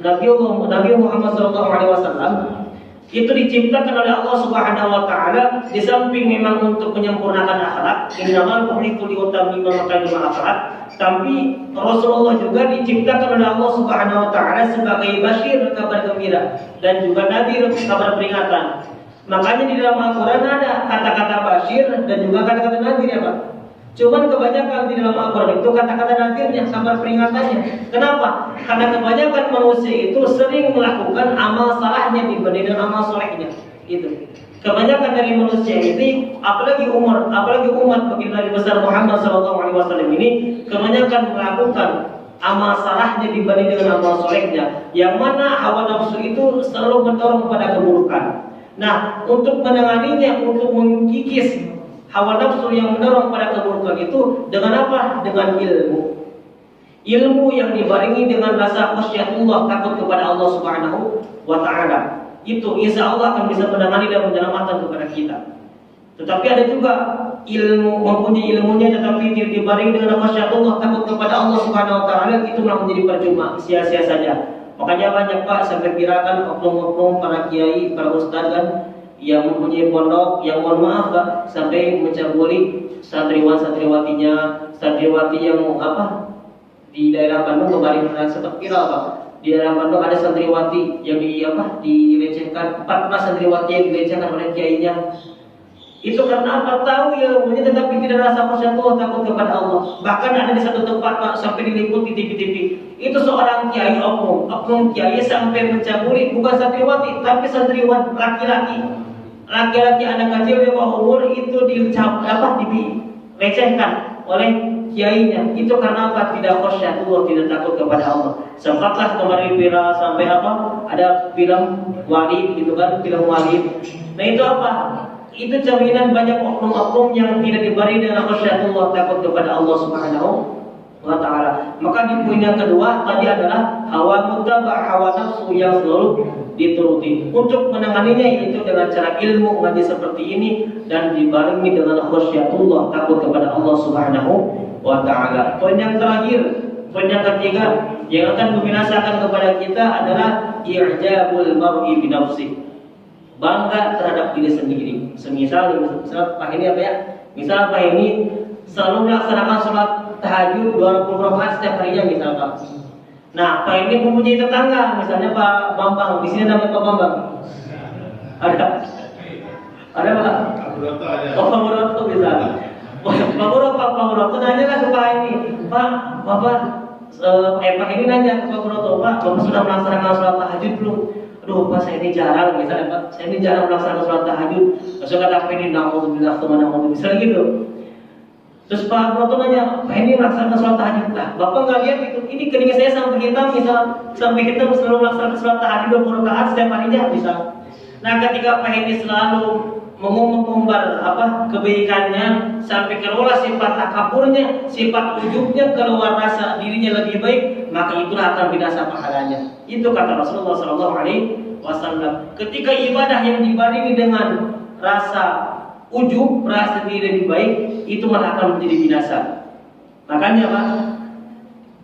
Nabi Muhammad SAW itu diciptakan oleh Allah Subhanahu wa taala di samping memang untuk menyempurnakan akhlak, innamal bu'itsu liutammima makarimul akhlak, tapi Rasulullah juga diciptakan oleh Allah Subhanahu wa taala sebagai basyir, kabar gembira, dan juga nadir, kabar peringatan. Makanya di dalam Al-Qur'an ada kata-kata basyir dan juga kata-kata nadir ya Pak. Cuman kebanyakan di dalam Al-Quran itu kata-kata nadirnya, kabar peringatannya. Kenapa? Karena kebanyakan manusia itu sering melakukan amal salahnya dibanding dengan amal solehnya. Itu. Kebanyakan dari manusia ini, apalagi umat baginda Nabi besar Muhammad SAW ini, kebanyakan melakukan amal salahnya dibanding dengan amal solehnya. Yang mana hawa nafsu itu selalu mendorong pada keburukan. Nah, untuk menanganinya, untuk mengkikis hawa nafsu yang mendorong pada keburukan itu dengan apa? Dengan ilmu. Ilmu yang dibarengi dengan rasa khasyatullah, takut kepada Allah Subhanahu wa taala. Itu insya Allah akan bisa menangani dan menyelamatkan kepada kita. Tetapi ada juga ilmu, mempunyai ilmunya tetapi tidak dibarengi dengan khasyatullah, takut kepada Allah Subhanahu wa taala, itu malah menjadi percuma, sia-sia saja. Makanya banyak Pak sampai kirakan oknum-oknum para kiai, para ustaz kan yang mempunyai pondok yang mohon maaf Pak sampai mencabuli santriwan-santriwatinya, santriwati yang di daerah Bandung kemarin sempat viral Pak. Di daerah Bandung ada santriwati yang dilecehkan, 14 santriwati yang dilecehkan oleh kiainya. Itu karena apa? Tahu ilmunya tetapi tidak rasa khasyatullah, takut kepada Allah. Bahkan ada di satu tempat Pak sampai diliput di TV. Itu seorang kiai oknum kiai sampai mencabuli bukan santriwati tapi santriwan laki-laki anak kecil di bawah umur itu dilecehkan oleh kiainya. Itu karena apa? Tidak khasyatullah, tidak takut kepada Allah. Sempatlah kemarin viral sampai ada film Walid gitu kan, film Walid. Nah itu apa? Itu jaminan banyak oknum-oknum yang tidak dibarengi dengan khasyatullah, takut kepada Allah Subhanahu wa taala. Maka di poin yang kedua tadi adalah hawa muttaba', hawa nafsu yang selalu dituruti. Untuk menanganinya yaitu dengan cara ilmu ngaji seperti ini dan dibarengi dengan khasyatullah, takut kepada Allah Subhanahu wa taala. Poin yang terakhir, poin yang ketiga yang akan membinasakan kepada kita adalah i'jabul mar'i bi nafsi. Bangga terhadap diri sendiri. Misal Pak ini Misal Pak ini selalu melaksanakan sholat tahajud 20 rakaat setiap harinya misal Pak. Nah, Pak ini mempunyai tetangga, misalnya Pak Bambang. Di sini namanya Pak Bambang. Ada Pak? Oh, Pak Muroto bisa. Pak Muroto nanya lah ke Pak ini, Pak, Bapak, Pak ini nanya ke Pak Muroto, Pak, Bapak sudah melaksanakan sholat tahajud belum? Aduh Pak, saya ini jarang, misalnya Pak, saya ini jarang melaksanakan sholat tahajud. Maksudnya kata Pak ini, na'udzubillah, misalnya gitu. Terus Pak Muroto nanya, Pak ini melaksanakan sholat tahajud. Nah, Bapak nggak lihat itu, ini kening saya sampai hitam, sampai hitam selalu melaksanakan sholat tahajud 20 rakaat setiap harinya, misal. Nah, ketika Pak ini selalu mengumbar kebaikannya sampai keluar sifat takabburnya, sifat ujubnya, keluar rasa dirinya lebih baik, maka itulah akan binasa pahalanya. Itu kata Rasulullah SAW. Ketika ibadah yang dibarengi dengan rasa ujub, rasa diri lebih baik, itu malah akan menjadi binasa. Makanya Pak,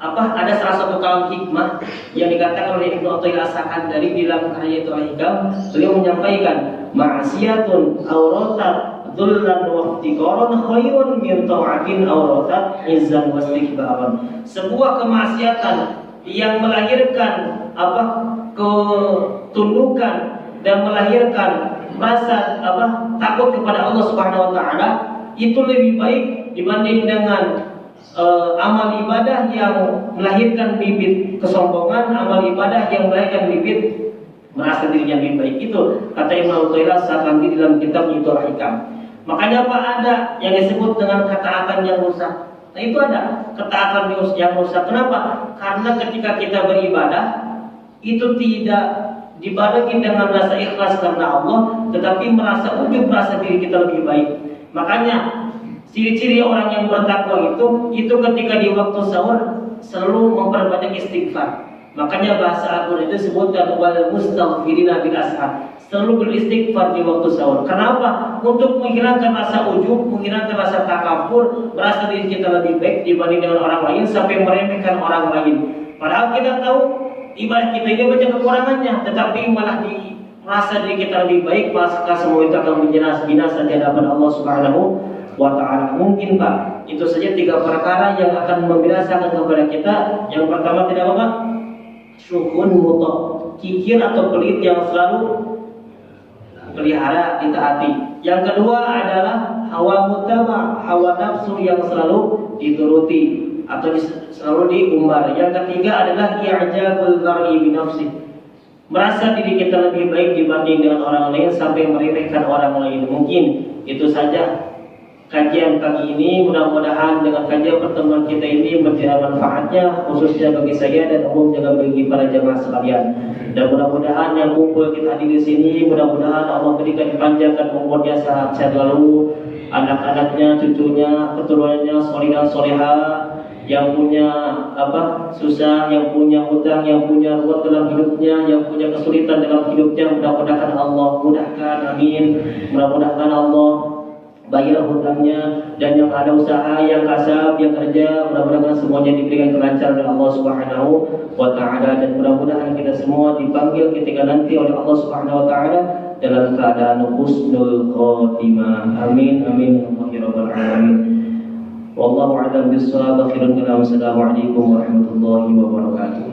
ada salah satu kalam hikmah yang dikatakan oleh Ibnu Athaillah As-Sakandari di dalam karya itu Al-Hikam. Beliau menyampaikan, ma'siyatun awratat dhullan wa iftiqaran khairun min ta'atin awratat izzan wa istikbaran. Sebuah kemaksiatan yang melahirkan ketundukan dan melahirkan rasa takut kepada Allah Subhanahu wa taala itu lebih baik dibanding dengan amal ibadah yang melahirkan bibit kesombongan, amal ibadah yang melahirkan bibit merasa dirinya lebih baik. Itu kata Ibnu Athaillah As-Sakandari dalam kitab itu Al-Hikam. Makanya ada yang disebut dengan ketaatan yang rusak. Nah itu ada ketaatan yang rusak. Kenapa? Karena ketika kita beribadah itu tidak dibarengi dengan rasa ikhlas karena Allah, tetapi merasa ujub, merasa diri kita lebih baik. Makanya ciri-ciri orang yang bertakwa itu ketika di waktu sahur selalu memperbanyak istighfar. Makanya bahasa Al-Quran itu disebutkan wal mustaghfirina bil ashar, selalu beristighfar di waktu sahur. Kenapa? Untuk menghilangkan rasa ujub, menghilangkan rasa takabur, merasa diri kita lebih baik dibanding dengan orang lain sampai meremehkan orang lain. Padahal kita tahu ibadah kita ini banyak kekurangannya, tetapi malah merasa diri kita lebih baik, maka semua itu akan binasa di hadapan Allah Subhanahu wa ta'ala. Mungkin Pak, itu saja 3 perkara yang akan membinasakan kepada kita. Yang pertama tidak apa? Syuhun mutok, kikir atau pelit yang selalu pelihara ditaati. Yang kedua adalah hawa mutaba, hawa nafsu yang selalu dituruti atau selalu diumbar. Yang ketiga adalah i'jabul mar'i bi nafsi, merasa diri kita lebih baik dibanding dengan orang lain sampai meremehkan orang lain. Mungkin itu saja kajian pagi ini. Mudah-mudahan dengan kajian pertemuan kita ini berjalan manfaatnya, khususnya bagi saya dan umum juga bagi para jemaah sekalian. Dan mudah-mudahan yang kumpul kita hadir di sini, mudah-mudahan Allah berikan dipanjangkan umurnya sehat-sehat lalu, anak-anaknya, cucunya, keturunannya soleh dan soleha, yang punya susah, yang punya hutang, yang punya ruwet dalam hidupnya, yang punya kesulitan dalam hidupnya, mudah-mudahan Allah mudahkan, amin. Mudah-mudahan Allah bayar hutangnya, dan yang ada usaha, yang kasab, yang kerja, mudah-mudahan semuanya diberikan kelancaran oleh Allah Subhanahu wa taala, dan mudah-mudahan kita semua dipanggil ketika nanti oleh Allah Subhanahu wa taala dalam keadaan husnul khotimah. Amin amin ya rabbal alamin. Wallahu a'lam bissawab. Akhirul kalam. Assalamualaikum warahmatullahi wabarakatuh.